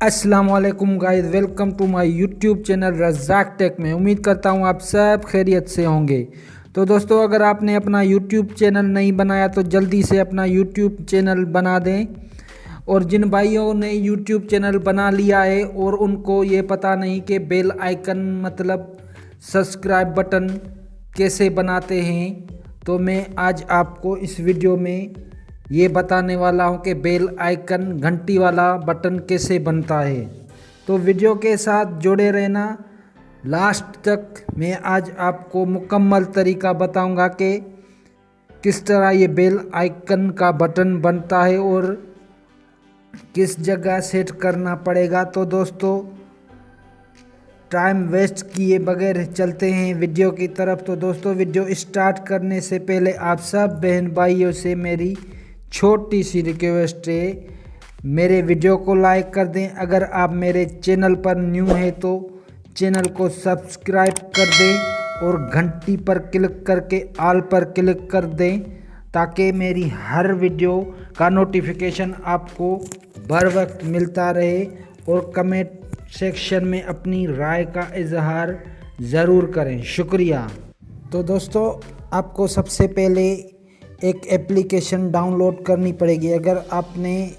अस्सलाम वालेकुम guys, welcome to my YouTube channel Razak tech में। उम्मीद करता हूँ आप सब खैरियत से होंगे। तो दोस्तों, अगर आपने अपना यूट्यूब चैनल नहीं बनाया तो जल्दी से अपना यूट्यूब चैनल बना दें। और जिन भाइयों ने यूट्यूब चैनल बना लिया है और उनको ये पता नहीं कि बेल आइकन मतलब सब्सक्राइब बटन कैसे बनाते हैं, तो मैं आज आपको इस वीडियो में ये बताने वाला हूँ कि बेल आइकन घंटी वाला बटन कैसे बनता है। तो वीडियो के साथ जुड़े रहना लास्ट तक। मैं आज आपको मुकम्मल तरीका बताऊंगा कि किस तरह ये बेल आइकन का बटन बनता है और किस जगह सेट करना पड़ेगा। तो दोस्तों, टाइम वेस्ट किए बगैर चलते हैं वीडियो की तरफ। तो दोस्तों, वीडियो स्टार्ट करने से पहले आप सब बहन भाइयों से मेरी छोटी सी रिक्वेस्ट है, मेरे वीडियो को लाइक कर दें। अगर आप मेरे चैनल पर न्यू हैं तो चैनल को सब्सक्राइब कर दें और घंटी पर क्लिक करके ऑल पर क्लिक कर दें, ताकि मेरी हर वीडियो का नोटिफिकेशन आपको बर वक्त मिलता रहे। और कमेंट सेक्शन में अपनी राय का इजहार ज़रूर करें। शुक्रिया। तो दोस्तों, आपको सबसे पहले एक एप्लीकेशन डाउनलोड करनी पड़ेगी। अगर आपने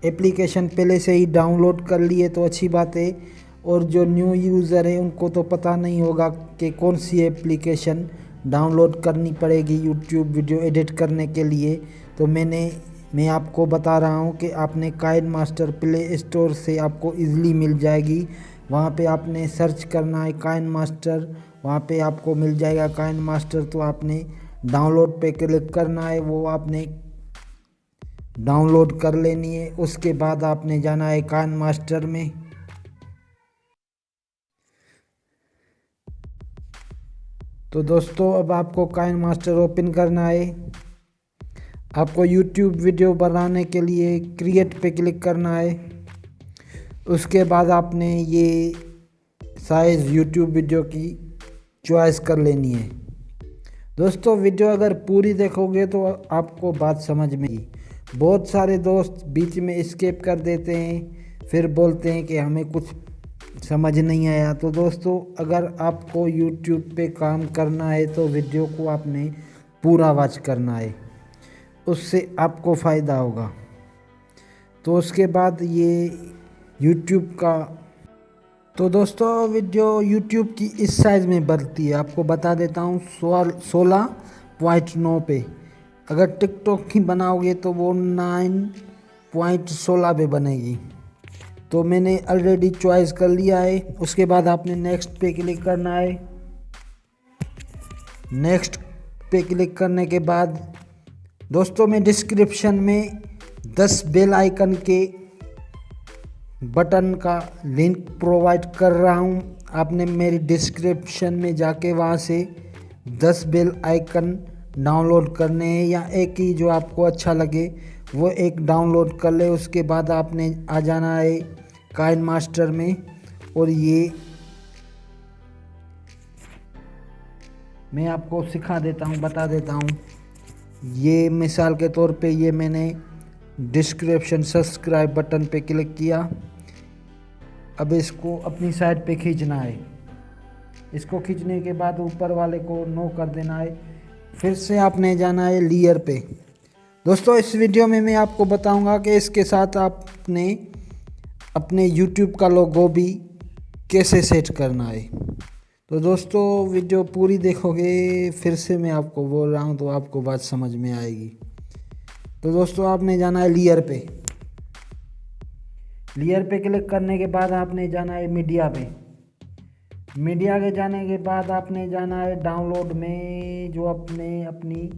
एप्लीकेशन पहले से ही डाउनलोड कर ली है तो अच्छी बात है, और जो न्यू यूज़र है उनको तो पता नहीं होगा कि कौन सी एप्लीकेशन डाउनलोड करनी पड़ेगी यूट्यूब वीडियो एडिट करने के लिए। तो मैं आपको बता रहा हूँ कि आपने काइन मास्टर प्ले स्टोर से आपको इजीली मिल जाएगी। वहाँ पे आपने सर्च करना है काइन मास्टर, वहाँ पे आपको मिल जाएगा काइन मास्टर। तो आपने डाउनलोड पे क्लिक करना है, वो आपने डाउनलोड कर लेनी है। उसके बाद आपने जाना है काइन मास्टर में। तो दोस्तों, अब आपको काइन मास्टर ओपन करना है। आपको यूट्यूब वीडियो बनाने के लिए क्रिएट पे क्लिक करना है। उसके बाद आपने ये साइज़ यूट्यूब वीडियो की चॉइस कर लेनी है। दोस्तों, वीडियो अगर पूरी देखोगे तो आपको बात समझ में आएगी। बहुत सारे दोस्त बीच में स्किप कर देते हैं, फिर बोलते हैं कि हमें कुछ समझ नहीं आया। तो दोस्तों, अगर आपको YouTube पे काम करना है तो वीडियो को आपने पूरा वॉच करना है, उससे आपको फ़ायदा होगा। तो उसके बाद ये YouTube का, तो दोस्तों, वीडियो YouTube की इस साइज़ में बनती है। आपको बता देता हूँ 16.9 पे। अगर टिकटॉक की बनाओगे तो वो 9.16 पे बनेगी। तो मैंने ऑलरेडी चॉइस कर लिया है। उसके बाद आपने नेक्स्ट पे क्लिक करना है। नेक्स्ट पे क्लिक करने के बाद दोस्तों, मैं डिस्क्रिप्शन में 10 बेल आइकन के बटन का लिंक प्रोवाइड कर रहा हूँ। आपने मेरी डिस्क्रिप्शन में जाके वहाँ से 10 बेल आइकन डाउनलोड करने हैं, या एक ही जो आपको अच्छा लगे वो एक डाउनलोड कर ले। उसके बाद आपने आ जाना है काइन मास्टर में। और ये मैं आपको सिखा देता हूँ, बता देता हूँ। ये मिसाल के तौर पे ये मैंने डिस्क्रिप्शन सब्सक्राइब बटन पे क्लिक किया। अब इसको अपनी साइड पे खींचना है। इसको खींचने के बाद ऊपर वाले को नो कर देना है। फिर से आपने जाना है लेयर पे। दोस्तों, इस वीडियो में मैं आपको बताऊंगा कि इसके साथ आपने अपने YouTube का लोगो भी कैसे सेट करना है। तो दोस्तों, वीडियो पूरी देखोगे, फिर से मैं आपको बोल रहा हूँ तो आपको बात समझ में आएगी। तो दोस्तों, आपने जाना है लेयर पे। लेयर पे क्लिक करने के बाद आपने जाना है मीडिया पे। मीडिया के जाने के बाद आपने जाना है डाउनलोड में। जो अपनी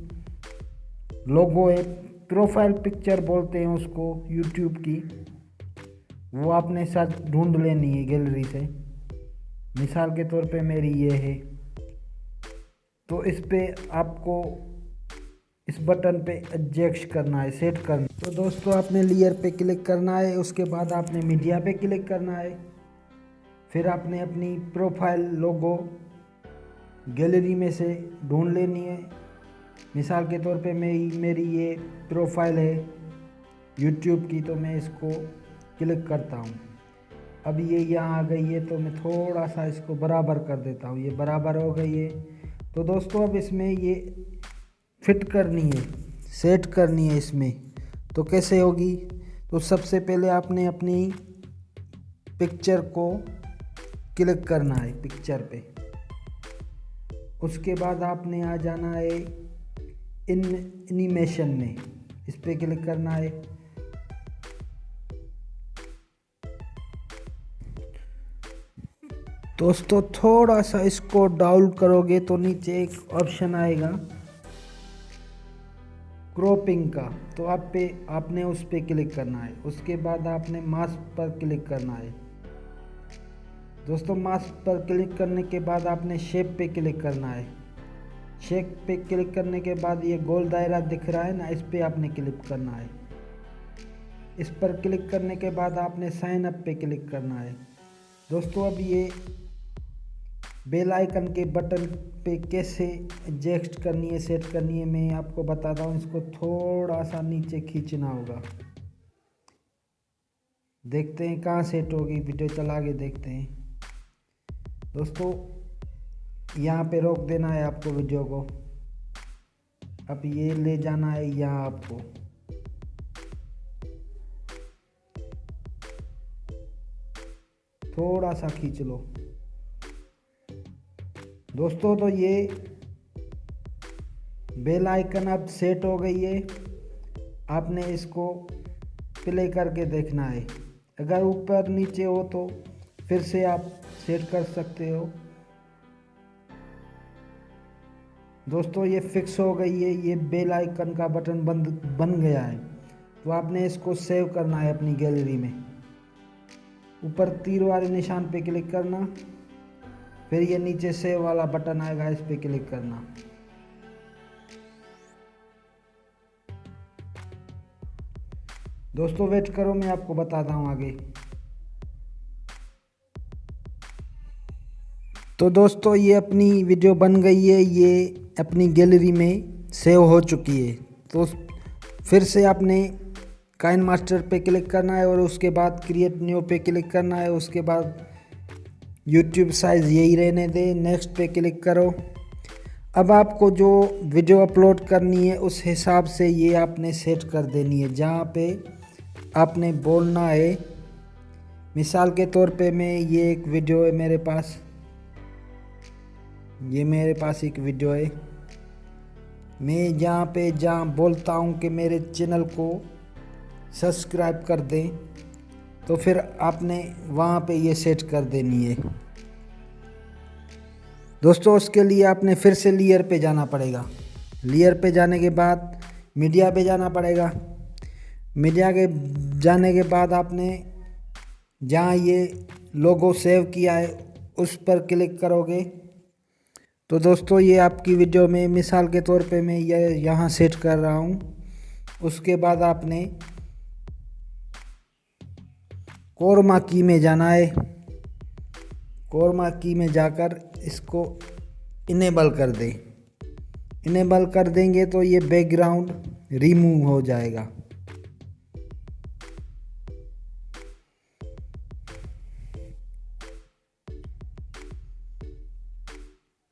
लोगो है, प्रोफाइल पिक्चर बोलते हैं उसको यूट्यूब की, वो आपने साथ ढूंढ लेनी है गैलरी से। मिसाल के तौर पे मेरी ये है। तो इस पे आपको इस बटन पे एडजस्ट करना है, सेट करना। तो दोस्तों, आपने लेयर पे क्लिक करना है। उसके बाद आपने मीडिया पे क्लिक करना है। फिर आपने अपनी प्रोफाइल लोगो गैलरी में से ढूंढ लेनी है। मिसाल के तौर पे मेरी ये प्रोफाइल है यूट्यूब की, तो मैं इसको क्लिक करता हूँ। अब ये यहाँ आ गई है, तो मैं थोड़ा सा इसको बराबर कर देता हूँ। ये बराबर हो गई है। तो दोस्तों अब इसमें ये फिट करनी है, सेट करनी है इसमें। तो कैसे होगी? तो सबसे पहले आपने अपनी पिक्चर को क्लिक करना है, पिक्चर पे। उसके बाद आपने आ जाना है एनिमेशन में, इस पे क्लिक करना है। दोस्तों थोड़ा सा इसको डाउन करोगे तो नीचे एक ऑप्शन आएगा क्रॉपिंग का, तो आपने उस पे क्लिक करना है। उसके बाद आपने मास्क पर क्लिक करना है। दोस्तों मास्क पर क्लिक करने के बाद आपने शेप पे क्लिक करना है। शेप पे क्लिक करने के बाद ये गोल दायरा दिख रहा है ना, इस पे आपने क्लिक करना है। इस पर क्लिक करने के बाद आपने साइन अप पे क्लिक करना है। दोस्तों अब ये बेल आइकन के बटन पे कैसे एडजस्ट करनी है, सेट करनी है, मैं आपको बताता हूँ। इसको थोड़ा सा नीचे खींचना होगा। देखते हैं कहाँ सेट होगी, वीडियो चला के देखते हैं। दोस्तों यहाँ पे रोक देना है आपको वीडियो को। अब ये ले जाना है यहाँ आपको। थोड़ा सा खींच लो दोस्तों। तो ये बेल आइकन अब सेट हो गई है। आपने इसको प्ले करके देखना है। अगर ऊपर नीचे हो तो फिर से आप सेट कर सकते हो। दोस्तों ये फिक्स हो गई है, ये बेल आइकन का बटन बन गया है। तो आपने इसको सेव करना है अपनी गैलरी में। ऊपर तीर वाले निशान पे क्लिक करना, फिर ये नीचे सेव वाला बटन आएगा, इस पे क्लिक करना। दोस्तों वेट करो, मैं आपको बताता हूँ आगे। तो दोस्तों ये अपनी वीडियो बन गई है, ये अपनी गैलरी में सेव हो चुकी है। तो फिर से आपने काइन मास्टर पे क्लिक करना है और उसके बाद क्रिएट न्यू पे क्लिक करना है। उसके बाद यूट्यूब साइज़ यही रहने दे, नेक्स्ट पे क्लिक करो। अब आपको जो वीडियो अपलोड करनी है उस हिसाब से ये आपने सेट कर देनी है। जहाँ पे आपने बोलना है, मिसाल के तौर पे मैं ये एक वीडियो है मेरे पास, ये मेरे पास एक वीडियो है। मैं जहाँ बोलता हूँ कि मेरे चैनल को सब्सक्राइब कर दें, तो फिर आपने वहाँ पे ये सेट कर देनी है। दोस्तों उसके लिए आपने फिर से लेयर पे जाना पड़ेगा। लेयर पे जाने के बाद मीडिया पे जाना पड़ेगा। मीडिया के जाने के बाद आपने जहाँ ये लोगो सेव किया है उस पर क्लिक करोगे। तो दोस्तों ये आपकी वीडियो में मिसाल के तौर पे मैं ये यहाँ सेट कर रहा हूँ। उसके बाद आपने कोरमा की में जाना है। कोरमा की में जाकर इसको इनेबल कर दें। इनेबल कर देंगे तो ये बैकग्राउंड रिमूव हो जाएगा।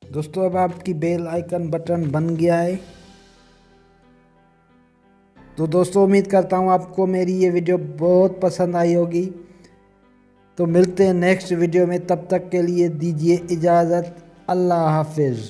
दोस्तों अब आपकी बेल आइकन बटन बन गया है। तो दोस्तों उम्मीद करता हूँ आपको मेरी ये वीडियो बहुत पसंद आई होगी। तो मिलते हैं नेक्स्ट वीडियो में, तब तक के लिए दीजिए इजाज़त। अल्लाह हाफिज़।